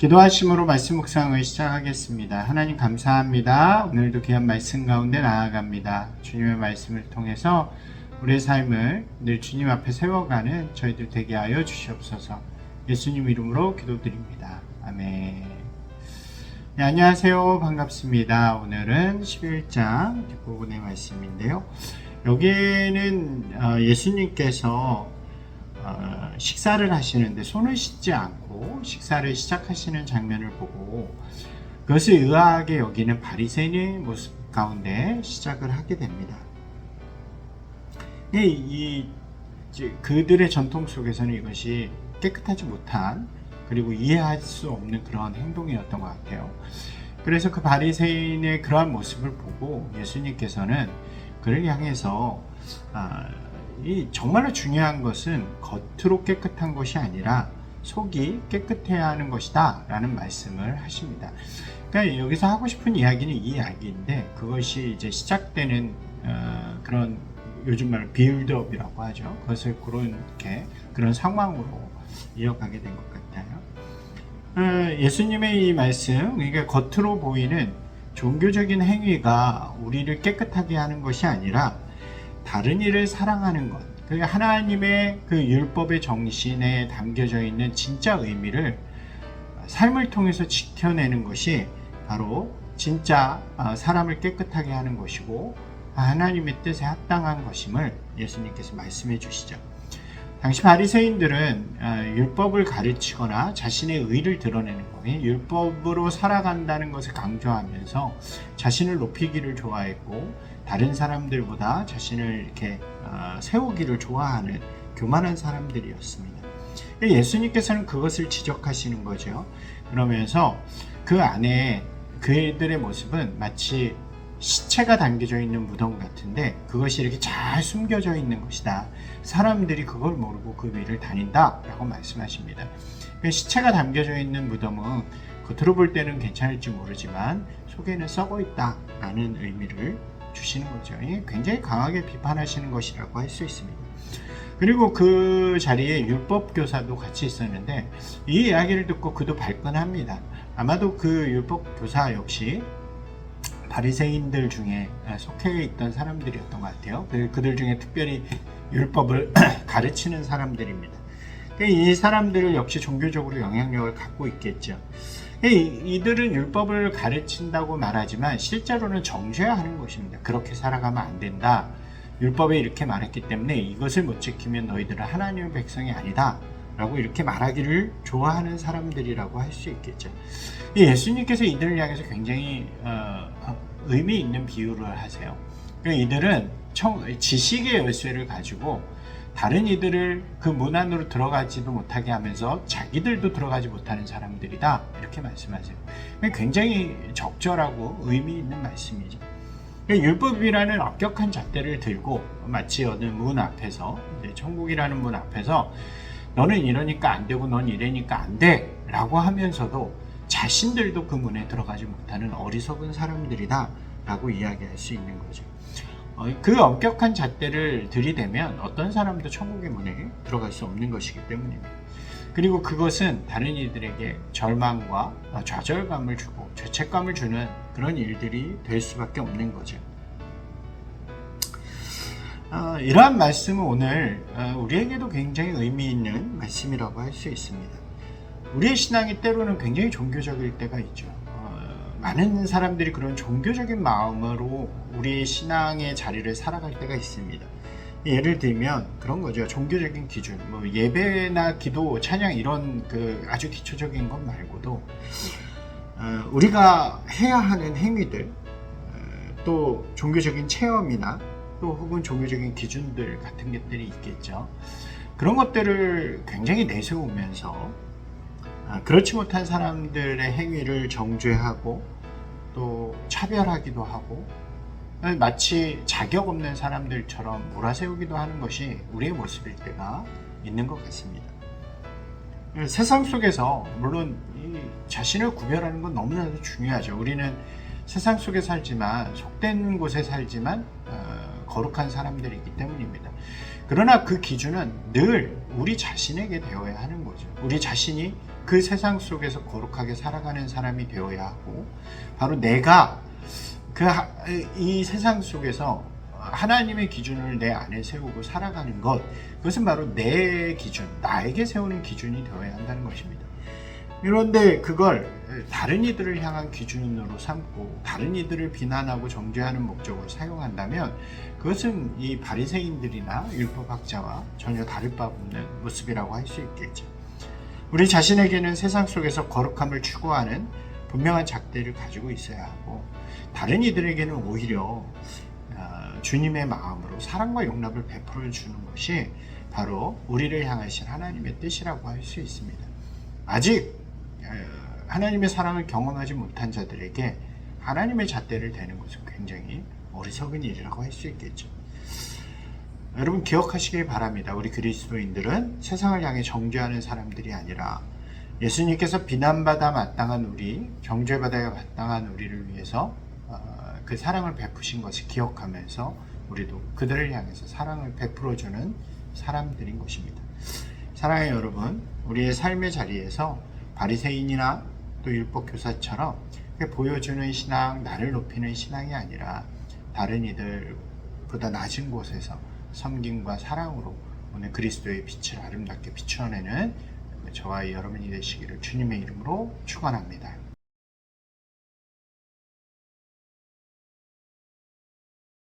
기도하심으로 말씀 묵상을 시작하겠습니다. 하나님 감사합니다. 오늘도 귀한 말씀 가운데 나아갑니다. 주님의 말씀을 통해서 우리의 삶을 늘 주님 앞에 세워가는 저희들 되게 하여 주시옵소서. 예수님 이름으로 기도드립니다. 아멘. 네, 안녕하세요. 반갑습니다. 오늘은 11장 뒷부분의 말씀인데요. 여기에는 예수님께서 식사를 하시는데 손을 씻지 않고 식사를 시작하시는 장면을 보고 그것을 의아하게 여기는 바리새인의 모습 가운데 시작을 하게 됩니다. 그들의 전통 속에서는 이것이 깨끗하지 못한 그리고 이해할 수 없는 그런 행동이었던 것 같아요. 그래서 그 바리새인의 그러한 모습을 보고 예수님께서는 그를 향해서 정말로 중요한 것은 겉으로 깨끗한 것이 아니라 속이 깨끗해야 하는 것이다 라는 말씀을 하십니다. 그러니까 여기서 하고 싶은 이야기는 이 이야기인데 그것이 이제 시작되는 그런 요즘 말로 빌드업이라고 하죠. 그것을 그런 상황으로 이어가게 된 것 같아요. 예수님의 이 말씀, 그러니까 겉으로 보이는 종교적인 행위가 우리를 깨끗하게 하는 것이 아니라 다른 이를 사랑하는 것, 하나님의 그 율법의 정신에 담겨져 있는 진짜 의미를 삶을 통해서 지켜내는 것이 바로 진짜 사람을 깨끗하게 하는 것이고 하나님의 뜻에 합당한 것임을 예수님께서 말씀해 주시죠. 당시 바리새인들은 율법을 가르치거나 자신의 의를 드러내는 거예요. 율법으로 살아간다는 것을 강조하면서 자신을 높이기를 좋아했고 다른 사람들보다 자신을 이렇게 세우기를 좋아하는 교만한 사람들이었습니다. 예수님께서는 그것을 지적하시는 거죠. 그러면서 그 안에 그들의 모습은 마치 시체가 담겨져 있는 무덤 같은데 그것이 이렇게 잘 숨겨져 있는 것이다. 사람들이 그걸 모르고 그 위를 다닌다 라고 말씀하십니다. 시체가 담겨져 있는 무덤은 겉으로 볼 때는 괜찮을지 모르지만 속에는 썩어 있다 라는 의미를 주시는 거죠. 굉장히 강하게 비판하시는 것이라고 할 수 있습니다. 그리고 그 자리에 율법교사도 같이 있었는데 이 이야기를 듣고 그도 발끈합니다. 아마도 그 율법교사 역시 바리새인들 중에 속해 있던 사람들이었던 것 같아요. 그들 중에 특별히 율법을 가르치는 사람들입니다. 이 사람들 역시 종교적으로 영향력을 갖고 있겠죠. 이들은 율법을 가르친다고 말하지만 실제로는 정죄해야 하는 것입니다. 그렇게 살아가면 안 된다. 율법에 이렇게 말했기 때문에 이것을 못 지키면 너희들은 하나님의 백성이 아니다 라고 이렇게 말하기를 좋아하는 사람들이라고 할 수 있겠죠. 예수님께서 이들을 향해서 굉장히 의미 있는 비유를 하세요. 이들은 지식의 열쇠를 가지고 다른 이들을 그 문 안으로 들어가지도 못하게 하면서 자기들도 들어가지 못하는 사람들이다 이렇게 말씀하세요. 굉장히 적절하고 의미 있는 말씀이죠. 율법이라는 엄격한 잣대를 들고 마치 어느 문 앞에서 천국이라는 문 앞에서 너는 이러니까 안 되고 넌 이러니까 안 돼 라고 하면서도 자신들도 그 문에 들어가지 못하는 어리석은 사람들이다 라고 이야기할 수 있는 거죠. 그 엄격한 잣대를 들이대면 어떤 사람도 천국의 문에 들어갈 수 없는 것이기 때문입니다. 그리고 그것은 다른 이들에게 절망과 좌절감을 주고 죄책감을 주는 그런 일들이 될 수밖에 없는 거죠. 이러한 말씀은 오늘 우리에게도 굉장히 의미 있는 말씀이라고 할 수 있습니다. 우리의 신앙이 때로는 굉장히 종교적일 때가 있죠. 많은 사람들이 그런 종교적인 마음으로 우리의 신앙의 자리를 살아갈 때가 있습니다. 예를 들면 그런 거죠. 종교적인 기준, 예배나 기도, 찬양 이런 아주 기초적인 것 말고도 우리가 해야 하는 행위들, 또 종교적인 체험이나 또 혹은 종교적인 기준들 같은 것들이 있겠죠. 그런 것들을 굉장히 내세우면서 그렇지 못한 사람들의 행위를 정죄하고 또 차별하기도 하고 마치 자격 없는 사람들처럼 몰아세우기도 하는 것이 우리의 모습일 때가 있는 것 같습니다. 세상 속에서 물론 이 자신을 구별하는 건 너무나도 중요하죠. 우리는 세상 속에 살지만 속된 곳에 살지만 거룩한 사람들이기 때문입니다. 그러나 그 기준은 늘 우리 자신에게 되어야 하는 거죠. 우리 자신이 그 세상 속에서 거룩하게 살아가는 사람이 되어야 하고, 바로 내가 이 세상 속에서 하나님의 기준을 내 안에 세우고 살아가는 것, 그것은 바로 내 기준, 나에게 세우는 기준이 되어야 한다는 것입니다. 그런데 그걸 다른 이들을 향한 기준으로 삼고 다른 이들을 비난하고 정죄하는 목적으로 사용한다면 그것은 이 바리새인들이나 율법학자와 전혀 다를 바 없는 모습이라고 할 수 있겠죠. 우리 자신에게는 세상 속에서 거룩함을 추구하는 분명한 잣대를 가지고 있어야 하고, 다른 이들에게는 오히려 주님의 마음으로 사랑과 용납을 베풀어 주는 것이 바로 우리를 향하신 하나님의 뜻이라고 할 수 있습니다. 아직 하나님의 사랑을 경험하지 못한 자들에게 하나님의 잣대를 대는 것은 굉장히 어리석은 일이라고 할 수 있겠죠. 여러분 기억하시길 바랍니다. 우리 그리스도인들은 세상을 향해 정죄하는 사람들이 아니라 예수님께서 비난받아 마땅한 우리, 정죄받아야 마땅한 우리를 위해서 그 사랑을 베푸신 것을 기억하면서 우리도 그들을 향해서 사랑을 베풀어주는 사람들인 것입니다. 사랑하는 여러분, 우리의 삶의 자리에서 바리새인이나 또 율법교사처럼 보여주는 신앙, 나를 높이는 신앙이 아니라 다른 이들보다 낮은 곳에서 섬김과 사랑으로 오늘 그리스도의 빛을 아름답게 비추어내는 저와 여러분이 되시기를 주님의 이름으로 축원합니다.